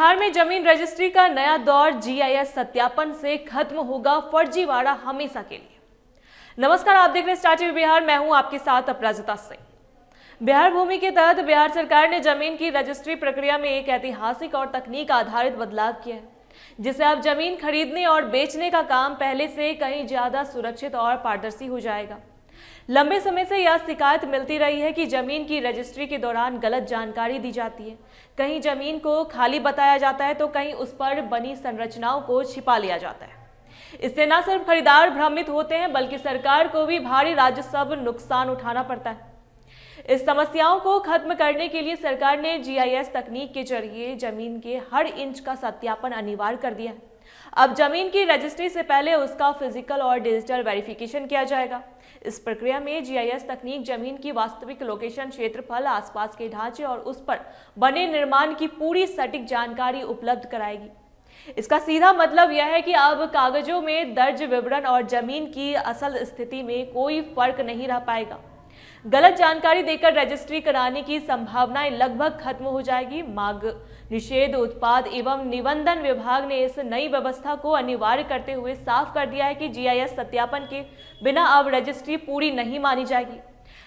बिहार में जमीन रजिस्ट्री का नया दौर जीआईएस सत्यापन से खत्म होगा फर्जीवाड़ा हमेशा के लिए। नमस्कार, आप देख रहे हैं स्टार टीवी बिहार। मैं हूं आपके साथ अपराजिता सिंह। बिहार भूमि के तहत बिहार सरकार ने जमीन की रजिस्ट्री प्रक्रिया में एक ऐतिहासिक और तकनीक आधारित बदलाव किया है, जिससे अब जमीन खरीदने और बेचने का काम पहले से कहीं ज्यादा सुरक्षित और पारदर्शी हो जाएगा। लंबे समय से यह शिकायत मिलती रही है कि जमीन की रजिस्ट्री के दौरान गलत जानकारी दी जाती है। कहीं जमीन को खाली बताया जाता है तो कहीं उस पर बनी संरचनाओं को छिपा लिया जाता है। इससे न सिर्फ खरीदार भ्रमित होते हैं बल्कि सरकार को भी भारी राजस्व नुकसान उठाना पड़ता है। इस समस्याओं को खत्म करने के लिए सरकार ने जीआईएस तकनीक के जरिए जमीन के हर इंच का सत्यापन अनिवार्य कर दिया है। अब जमीन की रजिस्ट्री से पहले उसका फिजिकल और डिजिटल वेरिफिकेशन किया जाएगा। इस प्रक्रिया में जीआईएस तकनीक जमीन की वास्तविक लोकेशन, क्षेत्रफल, आसपास के ढांचे और उस पर बने निर्माण की पूरी सटीक जानकारी उपलब्ध कराएगी। इसका सीधा मतलब यह है कि अब कागजों में दर्ज विवरण और जमीन की असल स्थिति में कोई फर्क नहीं रह पाएगा। गलत जानकारी देकर रजिस्ट्री कराने की संभावनाएं लगभग खत्म हो जाएगी। मांग निषेध उत्पाद एवं निबंधन विभाग ने इस नई व्यवस्था को अनिवार्य करते हुए साफ कर दिया है कि जीआईएस सत्यापन के बिना अब रजिस्ट्री पूरी नहीं मानी जाएगी।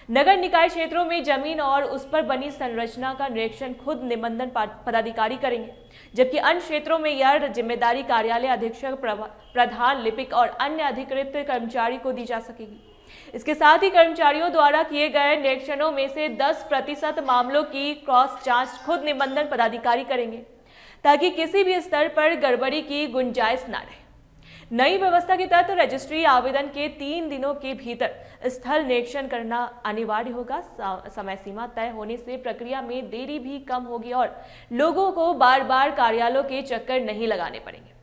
नगर निकाय क्षेत्रों में जमीन और उस पर बनी संरचना का निरीक्षण खुद निबंधन पदाधिकारी करेंगे, जबकि अन्य क्षेत्रों में यह जिम्मेदारी कार्यालय अधीक्षक, प्रधान लिपिक और अन्य अधिकृत कर्मचारी को दी जा सकेगी। इसके साथ ही कर्मचारियों द्वारा किए गए निरीक्षणों में से 10% मामलों की क्रॉस जांच खुद निबंधन पदाधिकारी करेंगे, ताकि किसी भी स्तर पर गड़बड़ी की गुंजाइश न रहे। नई व्यवस्था के तहत रजिस्ट्री आवेदन के 3 दिनों के भीतर स्थल निरीक्षण करना अनिवार्य होगा। समय सीमा तय होने से प्रक्रिया में देरी भी कम होगी और लोगों को बार बार कार्यालयों के चक्कर नहीं लगाने पड़ेंगे।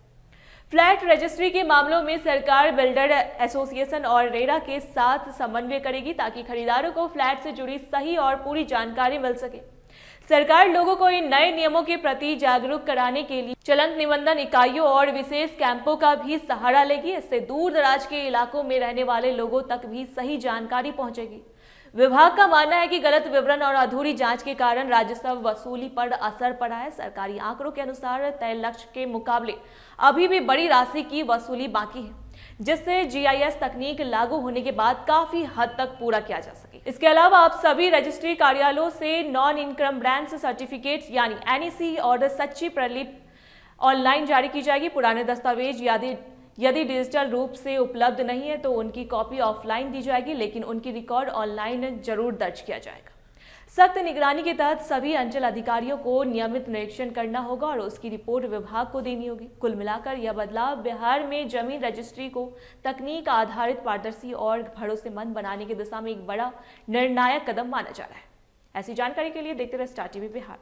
फ्लैट रजिस्ट्री के मामलों में सरकार बिल्डर एसोसिएशन और रेरा के साथ समन्वय करेगी, ताकि खरीदारों को फ्लैट से जुड़ी सही और पूरी जानकारी मिल सके। सरकार लोगों को इन नए नियमों के प्रति जागरूक कराने के लिए चलंत निबंधन इकाइयों और विशेष कैंपों का भी सहारा लेगी। इससे दूर दराज के इलाकों में रहने वाले लोगों तक भी सही जानकारी पहुंचेगी। विभाग का मानना है कि गलत विवरण और अधूरी जांच के कारण राजस्व वसूली पर असर पड़ा है। सरकारी आंकड़ों के अनुसार तय लक्ष्य के मुकाबले अभी भी बड़ी राशि की वसूली बाकी है, जिससे जीआईएस तकनीक लागू होने के बाद काफी हद तक पूरा किया जा सके। इसके अलावा अब सभी रजिस्ट्री कार्यालयों से नॉन इनकम ब्रांच सर्टिफिकेट यानी एनईसी और सच्ची प्रलिप ऑनलाइन जारी की जाएगी। पुराने दस्तावेज यदि डिजिटल रूप से उपलब्ध नहीं है तो उनकी कॉपी ऑफलाइन दी जाएगी, लेकिन उनकी रिकॉर्ड ऑनलाइन जरूर दर्ज किया जाएगा। सख्त निगरानी के तहत सभी अंचल अधिकारियों को नियमित निरीक्षण करना होगा और उसकी रिपोर्ट विभाग को देनी होगी। कुल मिलाकर यह बदलाव बिहार में जमीन रजिस्ट्री को तकनीक आधारित, पारदर्शी और भरोसेमंद बनाने की दिशा में एक बड़ा निर्णायक कदम माना जा रहा है। ऐसी जानकारी के लिए देखते रहे स्टार टीवी बिहार।